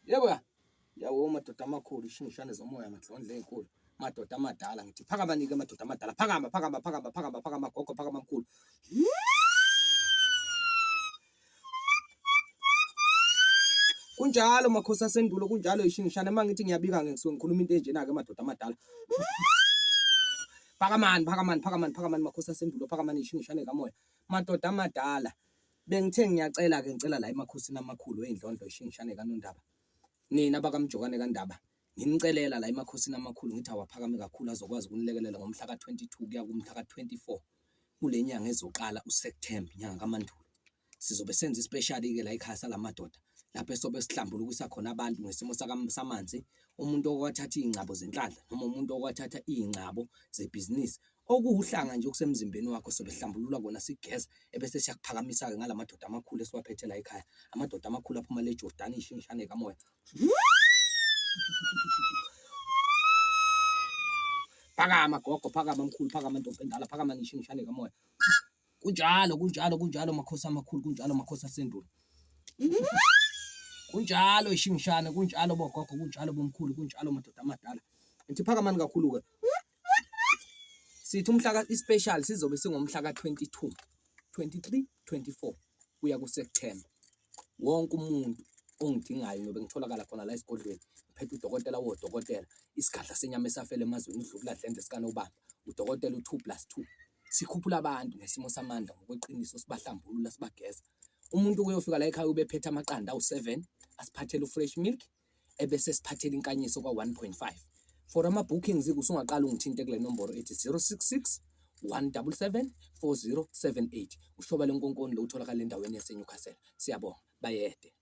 Yebo yawo madoda amakhulu ishingishane zomoya amadlondle ezinkulu madoda amadala ngithi phakamanike amadoda amadala phakama gogo phakama mkhulu kunjalo makhosi asendulo kunjalo ishingishane mangithi ngiyabika ngisuke ngikhuluma into enjena ke madoda amadala phakamani makhosi asendulo phakamani ishingishane kamoya madoda amadala bengithe ngiyacela ke ngicela la emakhosini amakhulu weindlondlo ishingishane kaNondaba nina bakamjokane kaNdaba ngimcelela la emakhosini amakhulu ngithi awaphakame kakhulu azokwazi ukunilekelela ngomhla ka22 kuya kumhla ka24 kule nyanga ezoqala uSeptember inyanga kaMandulo sizobe senza ispecial ke la ekhaya salamadoda lapho esobe sihlambulukisa khona abantu ngesimo samanzi umuntu okwathatha izingcabo zenhlanhla noma umuntu okwathatha izingcabo zebusiness okuhlanga nje okusemzimbeni wakho sobe sihlambulula kona sigeza ebese siyakuphakamisa ke ngalamadoda amakhulu esiwaphethe la ekhaya amadoda amakhulu aphuma le Jordan ishingishane kamoya phakama gogo phakama mkhulu phakama ntombi endala phakama ishingishane kamoya kunjalo makhosi amakhulu kunjalo makhosi asendulo kunjalo ishingishane kunjalo bogogo kunjalo bomkhulu kunjalo madoda amadala ngithi phakamani kakhulu ke sithi umhla ispecial sizobe singomhla ka22 23 24 kuya kuSeptember wonke umuntu ongidingayo nobe ngitholakala khona la esigodlweni ngiphethe udokotela wodokotela isigadla senyama esafele emazweni udlubuladlende sikanobamba udokotela u2+2 sikhuphula abantu ngesimo samandla ngokweqiniso sibahlambulula sibageza umuntu kuyofika la ekhaya ubephethe amaqanda awu7 asiphathele ufresh milk ebese siphathele inkanyiso kwa1.5 for ama bookings usungaqala ungithinte kule nombolo ethi 066 177 4078 ushoba lenkonkoni lo utholakala endaweni yaseNewcastle siyabonga bayede